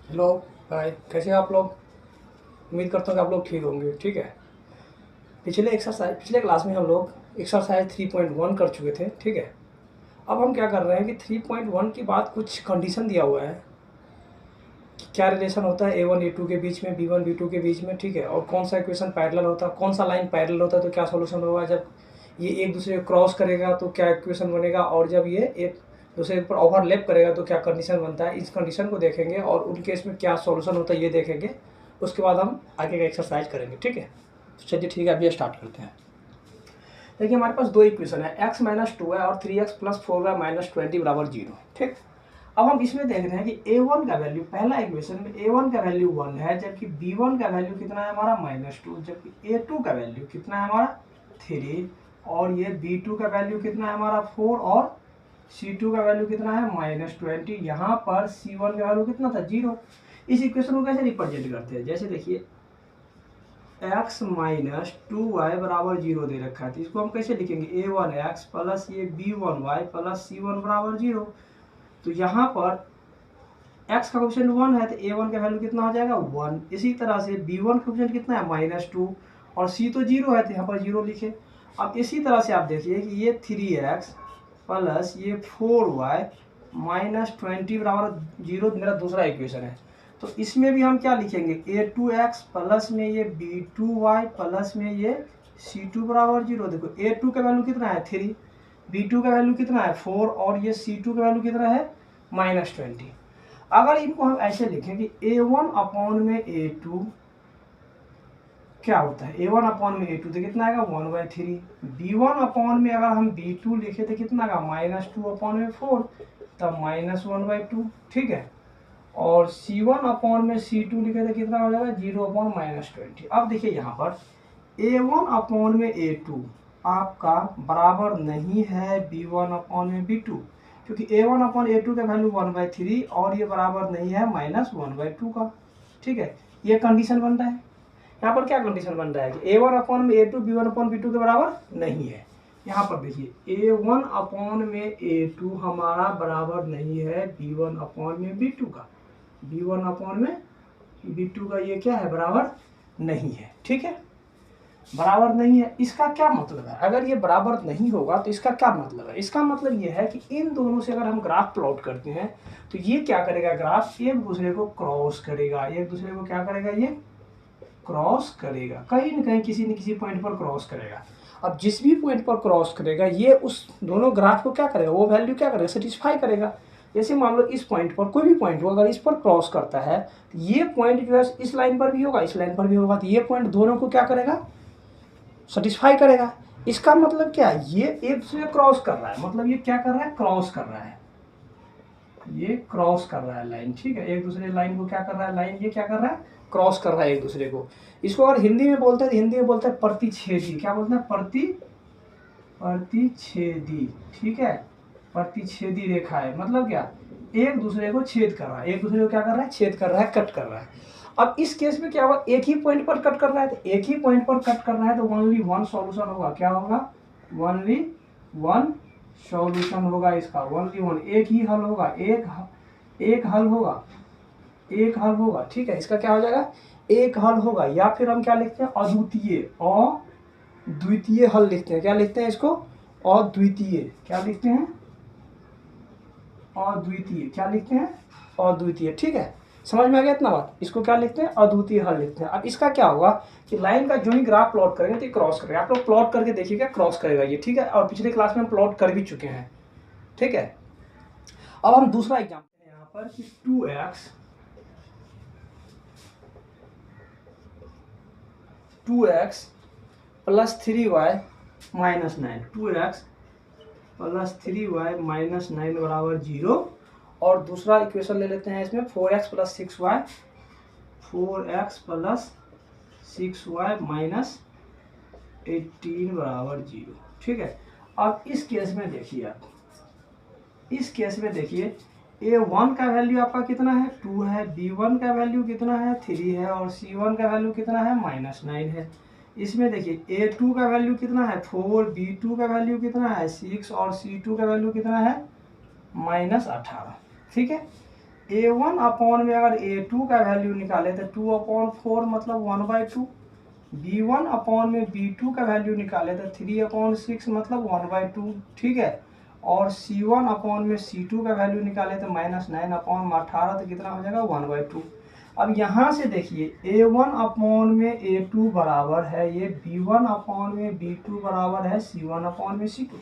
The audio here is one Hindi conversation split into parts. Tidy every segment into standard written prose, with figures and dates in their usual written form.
हेलो हाय, कैसे हैं आप लोग। उम्मीद करता हूँ कि आप लोग ठीक होंगे। ठीक है, पिछले क्लास में हम लोग एक्सरसाइज 3.1 कर चुके थे। ठीक है, अब हम क्या कर रहे हैं कि 3.1 के बाद कुछ कंडीशन दिया हुआ है कि क्या रिलेशन होता है A1 A2 के बीच में, B1 B2 के बीच में। ठीक है, और कौन सा इक्वेशन पैरेलल होता है, कौन सा लाइन पैरेलल होता है तो क्या सॉल्यूशन होगा, जब ये एक दूसरे को क्रॉस करेगा तो क्या इक्वेशन बनेगा, और जब ये एक दूसरे पर ओवरलैप करेगा तो क्या कंडीशन बनता है। इस कंडीशन को देखेंगे और उन केस में क्या सॉल्यूशन होता है ये देखेंगे। उसके बाद हम आगे का एक्सरसाइज करेंगे। ठीक है, तो चलिए ठीक है, अभी स्टार्ट करते हैं। देखिए हमारे पास दो इक्वेशन है, x-2 है और 3x+4y-20 0। ठीक, अब हम इसमें देख रहे हैं कि a1 का वैल्यू, पहला इक्वेशन में a1 का वैल्यू 1 है, जबकि b1 का वैल्यू कितना है हमारा -2, जबकि a2 का वैल्यू कितना है हमारा 3, और ये b2 का वैल्यू कितना है हमारा 4, और c2 का वैल्यू कितना है -20। यहाँ पर c1 का वैल्यू कितना था 0। इस इक्वेशन को कैसे रिप्रेजेंट करते हैं, जैसे देखिए x-2y बराबर 0 दे रखा है, तो इसको हम कैसे लिखेंगे a1x प्लस ये b1y प्लस c1 बराबर 0। तो यहाँ पर x का कोएफिशिएंट 1 है तो a1 का वैल्यू कितना हो जाएगा 1। इसी तरह से b1 का कोएफिशिएंट कितना है -2, और c तो 0 है तो यहाँ पर 0 लिखे। अब इसी तरह से आप देखिए कि ये 3x प्लस ये 4y -20 बराबर 0 मेरा दूसरा इक्वेशन है। तो इसमें भी हम क्या लिखेंगे a2x प्लस में ये b2y प्लस में ये c2 बराबर 0। देखो a2 का वैल्यू कितना है 3, b2 का वैल्यू कितना है 4, और ये c2 का वैल्यू कितना है -20। अगर इनको हम ऐसे लिखें कि a1 अपॉन में a2 क्या होता है, a1 अपॉन में a2 तो कितना आएगा 1/3, b1 अपॉन में अगर हम b2 लिखे तो कितना आएगा -2 अपॉन में 4 तब -1/2। ठीक है, और c1 अपॉन में c2 लिखे तो कितना हो जाएगा 0 अपॉन -20। अब देखिए यहाँ पर a1 अपॉन में a2 आपका बराबर नहीं है b1 अपॉन में b2, क्योंकि a1 अपॉन a2 का वैल्यू 1/3 और ये बराबर नहीं है -1/2 का। ठीक है, ये कंडीशन बन रहा है। यहाँ पर क्या कंडीशन बन रहा है कि a1 अपॉन में a2 b1 अपॉन b2 के बराबर नहीं है। यहाँ पर देखिए a1 अपॉन में a2 हमारा बराबर नहीं है b1 अपॉन में b2 का, b1 अपॉन में b2 का ये क्या है बराबर नहीं है। ठीक है, बराबर नहीं है, इसका क्या मतलब है, अगर ये बराबर नहीं होगा तो इसका क्या मतलब है। इसका मतलब ये है कि इन दोनों से अगर हम ग्राफ प्लॉट करते हैं तो ये क्या करेगा, ग्राफ एक दूसरे को क्रॉस करेगा, एक दूसरे को क्या करेगा, ये क्रॉस करेगा, कहीं ना कहीं किसी न किसी पॉइंट पर क्रॉस करेगा। अब जिस भी पॉइंट पर क्रॉस करेगा ये उस दोनों ग्राफ को क्या करेगा, वो वैल्यू क्या करेगा, सेटिस्फाई करेगा। जैसे मान लो इस पॉइंट पर, कोई भी पॉइंट हो, अगर इस पर क्रॉस करता है तो ये पॉइंट जो है इस लाइन पर भी होगा, इस लाइन पर भी होगा, तो ये पॉइंट दोनों को क्या करेगा, सेटिस्फाई करेगा। इसका मतलब क्या है, ये एक दूसरे क्रॉस कर रहा है, मतलब ये क्या कर रहा है, क्रॉस कर रहा है, ये क्रॉस कर रहा है लाइन। ठीक है, एक दूसरे लाइन को क्या कर रहा है, लाइन ये क्या कर रहा है, क्रॉस कर रहा है एक दूसरे को। इसको अगर हिंदी में बोलते हैं तो हिंदी में बोलते हैं प्रतिच्छेदी। क्या बोलते हैं, प्रतिच्छेदी। ठीक है, प्रतिच्छेदी रेखा है, मतलब क्या, एक दूसरे को छेद कर रहा है, एक दूसरे को क्या कर रहा है, छेद कर रहा है, कट कर रहा है। अब इस केस में क्या होगा, एक ही पॉइंट पर कट कर रहा है, तो एक ही पॉइंट पर कट कर रहा है तो ओनली वन सॉल्यूशन होगा। क्या होगा, ओनली वन सॉल्यूशन होगा इसका, ओनली वन, एक ही हल होगा, एक हल होगा, एक हल होगा। ठीक है, इसका क्या हो जाएगा, एक हल होगा, या फिर हम क्या लिखते हैं अद्वितीय, अद्वितीय हल लिखते हैं। क्या लिखते हैं इसको, अद्वितीय। क्या लिखते हैं, अद्वितीय। क्या लिखते हैं, अद्वितीय। ठीक है, समझ में आ गया इतना बात, इसको क्या लिखते हैं, अद्वितीय हल लिखते हैं। अब इसका क्या होगा कि लाइन का जो ही ग्राफ प्लॉट करेंगे तो ये क्रॉस करेगा, आप लोग प्लॉट करके देखिएगा, क्रॉस करेगा ये। ठीक है, और पिछले क्लास में हम प्लॉट कर भी चुके हैं। ठीक है, अब हम दूसरा एग्जाम्पल है यहाँ पर कि 2x plus 3y minus 9, 2x plus 3y minus 9 बराबर 0। और दूसरा इक्वेशन ले लेते हैं इसमें 4x plus 6y, 4x plus 6y minus 18 बराबर 0। ठीक है, अब इस केस में देखिए आप, इस केस में देखिए a1 का वैल्यू आपका कितना है 2 है, b1 का वैल्यू कितना है 3 है, और c1 का वैल्यू कितना है -9 है। इसमें देखिए a2 का वैल्यू कितना है 4, b2 का वैल्यू कितना है 6, और c2 का वैल्यू कितना है -18। ठीक है, A1 अपॉन में अगर A2 का वैल्यू निकाले तो 2/4 मतलब 1/2। B1 अपॉन में B2 का वैल्यू निकाले तो 3/6 मतलब 1/2, ठीक है। और C1 अपॉन में C2 का वैल्यू निकाले तो -9/18, तो कितना हो जाएगा 1/2। अब यहाँ से देखिए A1 अपॉन में A2 बराबर है ये B1 अपॉन में B2 बराबर है C1 अपॉन में C2।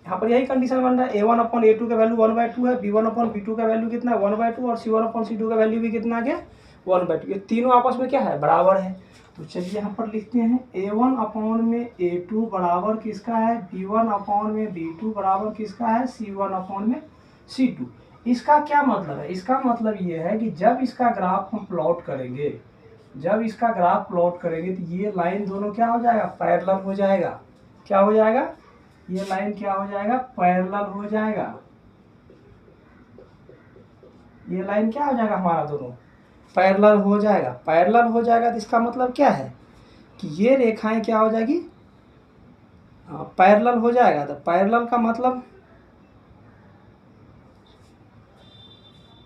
यहाँ पर यही कंडीशन बन रहा है, A1 अपॉन A2 का वैल्यू 1/2 है, B1 अपॉन B2 का वैल्यू कितना है 1/2, और C1 अपॉन C2 का वैल्यू भी कितना आ गया 1/2। ये तीनों आपस में क्या है, बराबर है। तो चलिए यहाँ पर लिखते हैं A1 अपॉन में A2 बराबर किसका है, B1 अपॉन में B2 बराबर किसका है, C1 अपॉन में C2। इसका क्या मतलब है, इसका मतलब ये है कि जब इसका ग्राफ हम प्लॉट करेंगे, जब इसका ग्राफ प्लॉट करेंगे तो ये लाइन दोनों क्या हो जाएगा, पैरेलल हो जाएगा। क्या हो जाएगा, ये लाइन क्या हो जाएगा, पैरेलल हो जाएगा। ये लाइन क्या हो जाएगा, हमारा दोनों पैरेलल हो जाएगा। पैरेलल हो जाएगा तो इसका मतलब क्या है कि ये रेखाएं क्या हो जाएगी, पैरेलल हो जाएगा। तो पैरेलल का मतलब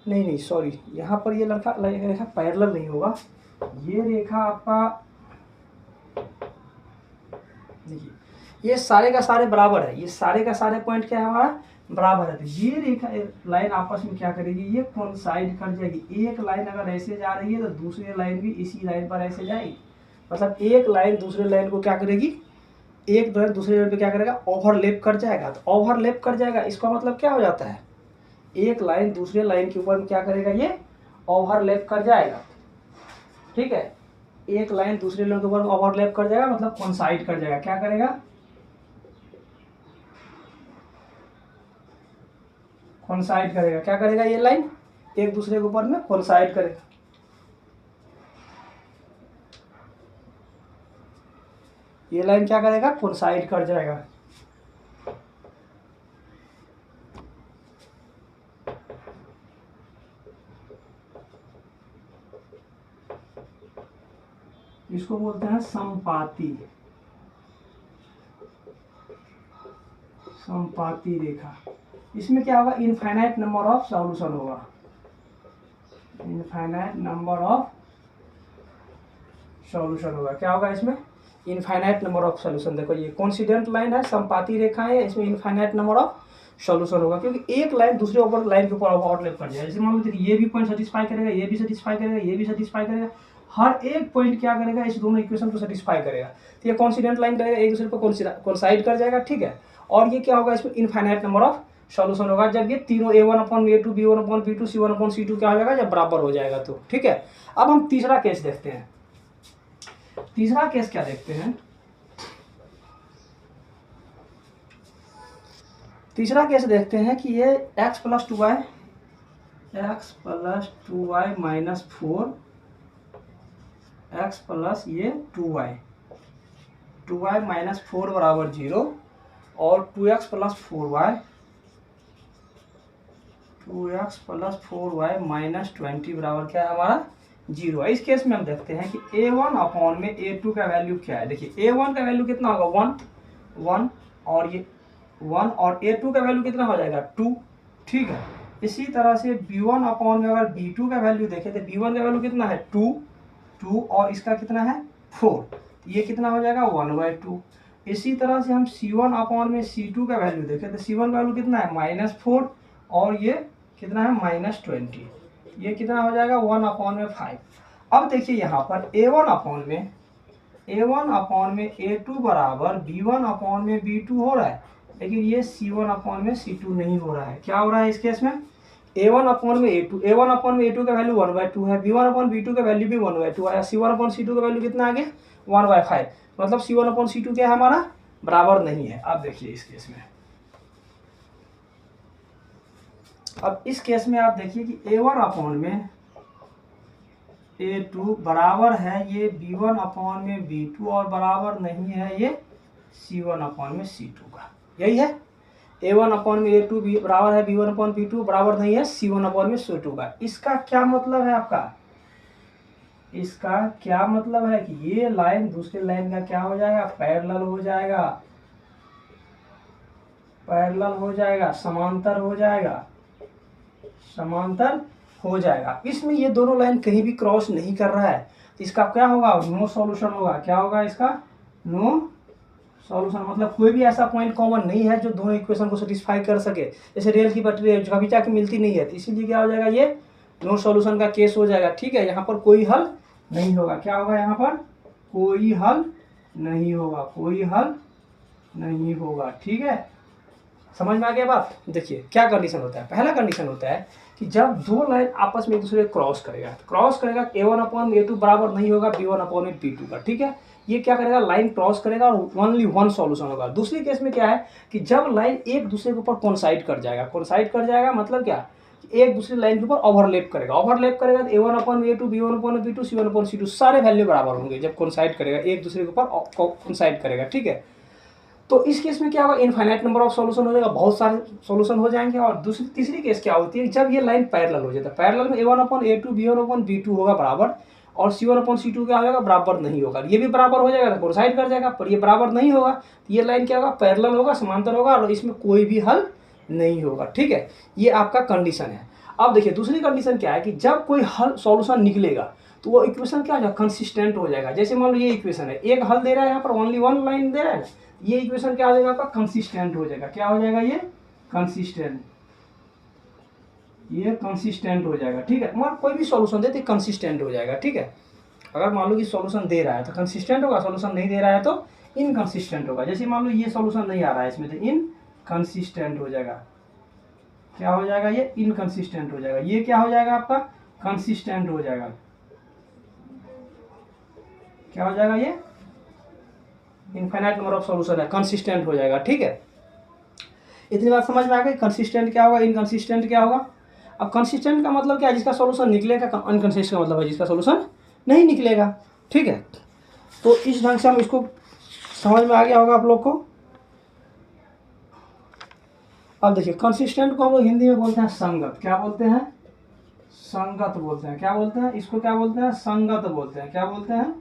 नहीं सॉरी, यहाँ पर ये रेखा पैरेलल नहीं होगा। ये रेखा आपका देखिए, ये सारे का सारे बराबर है, ये सारे का सारे पॉइंट क्या है हमारा, बराबर है। तो ये रेखा लाइन आपस में क्या करेगी, ये कोइंसाइड कर जाएगी। एक लाइन अगर ऐसे जा रही है तो दूसरी लाइन भी इसी लाइन पर ऐसे जाएगी। मतलब एक लाइन दूसरे लाइन को क्या करेगी, एक लाइन दूसरे लाइन पे क्या करेगा, ओवरलैप कर जाएगा। तो ओवरलैप कर जाएगा इसका मतलब क्या हो जाता है, एक लाइन दूसरे लाइन के ऊपर क्या करेगा, ये ओवरलैप कर जाएगा, ठीक है। एक लाइन दूसरे लाइन के ऊपर ओवरलैप कर जाएगा मतलब कोइंसाइड कर जाएगा। क्या करेगा, कोइंसाइड करेगा। क्या करेगा, ये लाइन एक दूसरे के ऊपर में कोइंसाइड करेगा। ये लाइन क्या करेगा, कोइंसाइड कर जाएगा। इसको बोलते हैं समपाती, समपाती रेखा। इसमें क्या होगा, इनफाइनाइट नंबर ऑफ सॉल्यूशन होगा, इनफाइनाइट नंबर ऑफ सॉल्यूशन होगा। क्या होगा इसमें, इनफाइनाइट नंबर ऑफ सॉल्यूशन। देखो ये कोइंसिडेंट लाइन है, समपाती रेखा है, इसमें इनफाइनाइट नंबर ऑफ सॉल्यूशन होगा, क्योंकि एक लाइन दूसरे ऊपर लाइन के ऊपर ओवरलैप कर जाएगा। जैसे मान लो देखिए, ये भी पॉइंट सेटिस्फाई करेगा, ये भी सेटिस्फाई करेगा, ये भी सेटिस्फाई करेगा। हर एक पॉइंट क्या करेगा, इस दोनों इक्वेशन को सेटिस्फाई करेगा। तो ये कोइंसिडेंट लाइन करेगा, एक दूसरे पर कोइंसाइड कर जाएगा, ठीक है। और ये क्या होगा, इसमें इनफाइनाइट नंबर ऑफ सॉल्यूशन होगा जब ये तीनों A1 upon A2 B1 upon B2 C1 upon C2 क्या हो जाएगा, जब बराबर हो जाएगा तो, ठीक है। अब हम तीसरा केस देखते हैं। तीसरा केस क्या देखते हैं, तीसरा केस देखते हैं कि ये x plus 2y minus 4 x plus ये 2y माइनस 4 बराबर 0 और 2x प्लस 4y माइनस 20 बराबर क्या है हमारा 0 है। इस केस में हम देखते हैं कि A1 अपॉन में A2 का वैल्यू क्या है। देखिए A1 का वैल्यू कितना होगा 1 और ये 1, और A2 का वैल्यू कितना हो जाएगा 2, ठीक है। इसी तरह से B1 अपॉन में अगर B2 का वैल्यू देखें तो B1 का वैल्यू कितना है 2 और इसका कितना है 4, ये कितना हो जाएगा 1/2। इसी तरह से हम C1 अपॉन में C2 का वैल्यू देखें तो C1 का वैल्यू कितना है -4 और ये कितना है -20, ये कितना हो जाएगा 1/5। अब देखिए यहाँ पर A1 अपॉन में A2 बराबर B1 अपॉन में B2 हो रहा है, लेकिन ये C1 अपॉन में C2 नहीं हो रहा है। क्या हो रहा है इस केस में, A1 अपॉन में A2 का वैल्यू 1/2 है, B1 अपॉन B2 का वैल्यू भी 1/2 है, C1 अपॉन C2 का वैल्यू कितना आ गया 1/5, मतलब C1 अपॉन C2 क्या है हमारा बराबर नहीं है। अब देखिए इस केस में, अब इस केस में आप देखिए कि A1 अपॉन में A2 बराबर है ये B1 अपॉन में B2 और बराबर नहीं है ये C1 अपॉन में C2 का। यही है, A1 अपॉन में A2 बराबर है B1 अपॉन B2 बराबर नहीं है C1 अपॉन में C2 का। इसका क्या मतलब है आपका, इसका क्या मतलब है कि ये लाइन दूसरे लाइन का क्या हो जाएगा, पैरेलल हो जाएगा, पैरेलल हो जाएगा, समांतर हो जाएगा, समांतर हो जाएगा। इसमें ये दोनों लाइन कहीं भी क्रॉस नहीं कर रहा है, तो इसका क्या होगा, नो सॉल्यूशन होगा। क्या होगा इसका, नो सॉल्यूशन। मतलब कोई भी ऐसा पॉइंट कॉमन नहीं है जो दोनों इक्वेशन को सेटिस्फाई कर सके। जैसे रेल की पटरी है, कभी जाके मिलती नहीं है, तो इसीलिए क्या हो जाएगा, ये नो सॉल्यूशन का केस हो जाएगा। ठीक है, यहाँ पर कोई हल नहीं होगा। क्या होगा, यहाँ पर कोई हल नहीं होगा, कोई हल नहीं होगा। ठीक है, समझ में आ गया बात। देखिए क्या कंडीशन होता है, पहला कंडीशन होता है कि जब दो लाइन आपस में एक दूसरे को क्रॉस करेगा, a1/a2 बराबर नहीं होगा b1/b2 का। ठीक है, ये क्या करेगा, लाइन क्रॉस करेगा और ओनली वन सॉल्यूशन होगा। दूसरी केस में क्या है कि जब लाइन एक दूसरे के ऊपर कोइंसाइड कर जाएगा, कोइंसाइड कर जाएगा मतलब क्या, एक दूसरी लाइन के ऊपर ओवरलैप करेगा, ओवरलैप करेगा तो a1/a2 b1/b2 c1/c2 सारे वैल्यू बराबर होंगे जब कोइंसाइड करेगा, एक दूसरे के ऊपर कोइंसाइड करेगा। ठीक है, तो इस केस में क्या होगा, इनफाइनाइट नंबर ऑफ सॉल्यूशन हो जाएगा, बहुत सारे सॉल्यूशन हो जाएंगे। और तीसरी केस क्या होती है, जब ये लाइन पैरेलल हो जाता है, पैरेलल में a1/a2 b1/b2 होगा बराबर, और c1/c2 क्या हो जाएगा, बराबर नहीं होगा। ये भी बराबर हो जाएगा तो कोसाइड कर जाएगा, पर ये बराबर नहीं होगा तो ये लाइन क्या होगा, पैरेलल होगा, समांतर होगा, और इसमें कोई भी हल नहीं होगा। ठीक है, ये आपका कंडीशन है। अब देखिए दूसरी कंडीशन क्या है कि जब कोई हल सॉल्यूशन निकलेगा तो वो इक्वेशन क्या हो जाएगा, कंसिस्टेंट हो जाएगा। जैसे मान लो ये इक्वेशन है, एक हल दे रहा है, यहाँ पर ओनली वन लाइन दे रहा है, ये इक्वेशन क्या हो जाएगा आपका, कंसिस्टेंट हो जाएगा। क्या हो जाएगा, ये कंसिस्टेंट, ये कंसिस्टेंट हो जाएगा। ठीक है, मान कोई भी सॉल्यूशन देते कंसिस्टेंट हो जाएगा। ठीक है, अगर मान लो कि सॉल्यूशन दे रहा है तो कंसिस्टेंट होगा, सॉल्यूशन नहीं दे रहा है तो इनकंसिस्टेंट होगा। जैसे मान लो ये सॉल्यूशन नहीं आ रहा है इसमें, तो इनकंसिस्टेंट हो जाएगा। क्या हो जाएगा, ये इनकंसिस्टेंट हो जाएगा। ये क्या हो जाएगा आपका, कंसिस्टेंट हो जाएगा। क्या हो जाएगा, ये इनफाइनाइट नंबर ऑफ सॉल्यूशन है, कंसिस्टेंट हो जाएगा। ठीक है, इतनी बात समझ में आ गई। कंसिस्टेंट क्या होगा, इनकंसिस्टेंट क्या होगा। अब कंसिस्टेंट का मतलब क्या है, जिसका सॉल्यूशन निकलेगा, अनकंसिस्टेंट का मतलब है जिसका सॉल्यूशन नहीं निकलेगा। ठीक है, तो इस ढंग से हम इसको समझ में आ गया होगा आप लोग को। अब देखिए कंसिस्टेंट को हम लोग हिंदी में बोलते हैं संगत। क्या बोलते हैं, संगत बोलते हैं। क्या बोलते हैं, इसको क्या बोलते हैं, संगत बोलते हैं। क्या बोलते हैं,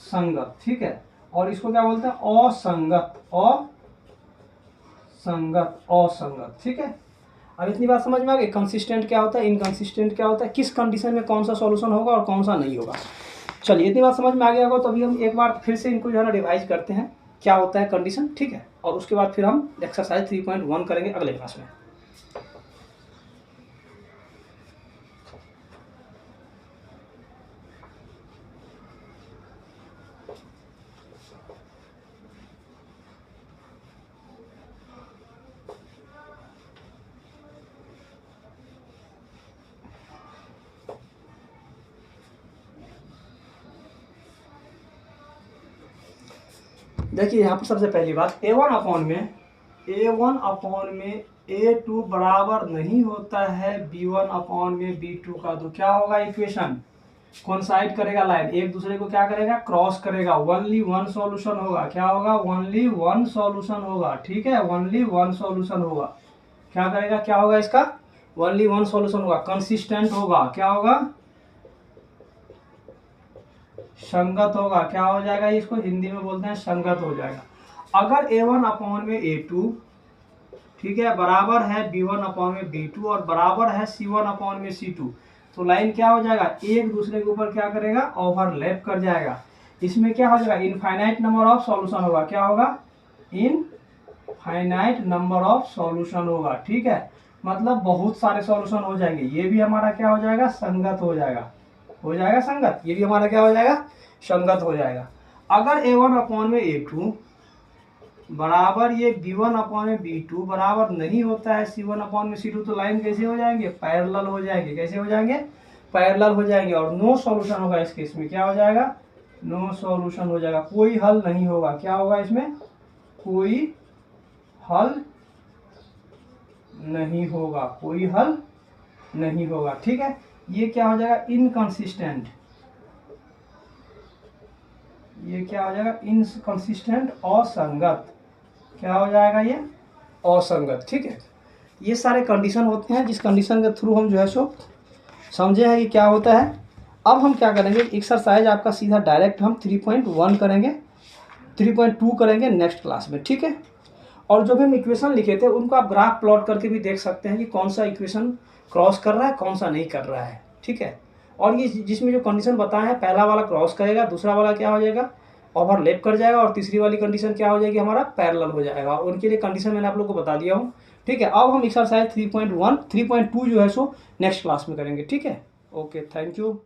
संगत। ठीक है, और इसको क्या बोलते हैं, असंगत, असंगत, असंगत। ठीक है, अब इतनी बात समझ में आ गई। कंसिस्टेंट क्या होता है, इनकंसिस्टेंट क्या होता है, किस कंडीशन में कौन सा सॉल्यूशन होगा और कौन सा नहीं होगा। चलिए इतनी बात समझ में आ गया होगा, तो अभी हम एक बार फिर से इनको जो है ना रिवाइज करते हैं क्या होता है कंडीशन। ठीक है, और उसके बाद फिर हम एक्सरसाइज 3.1 करेंगे अगले क्लास में। देखिए यहाँ पर सबसे पहली बात, a1/में a2 बराबर नहीं होता है b1/b2 का। तो क्या होगा, इक्वेशन कोइंसाइड करेगा, लाइन एक दूसरे को क्या करेगा, क्रॉस करेगा, ओनली वन सॉल्यूशन होगा। क्या होगा, ओनली वन सॉल्यूशन होगा। ठीक है, ओनली वन सॉल्यूशन होगा। क्या करेगा, क्या होगा इसका, ओनली वन सॉल्यूशन होगा, कंसिस्टेंट होगा। क्या होगा, संगत होगा। क्या हो जाएगा, इसको हिंदी में बोलते हैं संगत हो जाएगा। अगर a1/a2 ठीक है बराबर है b1/b2 और बराबर है c1/c2, तो लाइन क्या हो जाएगा, एक दूसरे के ऊपर क्या करेगा, ओवरलैप कर जाएगा। इसमें क्या हो जाएगा, इनफाइनाइट नंबर ऑफ सॉल्यूशन होगा। क्या होगा, इनफाइनाइट नंबर ऑफ सॉल्यूशन होगा। ठीक है, मतलब बहुत सारे सॉल्यूशन हो जाएंगे। ये भी हमारा क्या हो जाएगा, संगत हो जाएगा, हो जाएगा संगत। ये भी हमारा क्या हो जाएगा, संगत हो जाएगा। अगर a1/a2 बराबर ये b1/b2 बराबर नहीं होता है c1/c2, तो लाइन कैसे हो जाएंगे, पैरेलल हो जाएंगे। कैसे हो जाएंगे, पैरेलल हो जाएंगे। और नो सॉल्यूशन होगा इस केस में। क्या हो जाएगा, नो सॉल्यूशन हो जाएगा, कोई हल नहीं होगा। क्या होगा इसमें, कोई हल नहीं होगा, कोई हल नहीं होगा। ठीक है, ये क्या हो जाएगा, इनकंसिस्टेंट। ये क्या हो जाएगा, इनकंसिस्टेंट, असंगत। क्या हो जाएगा, ये असंगत। ठीक है, ये सारे कंडीशन होते हैं जिस कंडीशन के थ्रू हम जो है सो समझे हैं कि क्या होता है। अब हम क्या करेंगे, एक्सरसाइज आपका सीधा डायरेक्ट हम 3.1 करेंगे, 3.2 करेंगे नेक्स्ट क्लास में। ठीक है, और जो भी हम इक्वेशन लिखे थे उनको आप ग्राफ प्लॉट करके भी देख सकते हैं कि कौन सा इक्वेशन क्रॉस कर रहा है, कौन सा नहीं कर रहा है, ठीक है। और ये जिसमें जो कंडीशन बताए हैं, पहला वाला क्रॉस करेगा, दूसरा वाला क्या हो जाएगा, ओवरलैप कर जाएगा, और तीसरी वाली कंडीशन क्या हो जाएगी, हमारा पैरेलल हो जाएगा। उनके लिए कंडीशन मैंने आप लोग को बता दिया हूँ, ठीक है। अब हम एक्सरसाइज 3.1 3.2 जो है सो नेक्स्ट क्लास में करेंगे, ठीक है। Okay, thank you.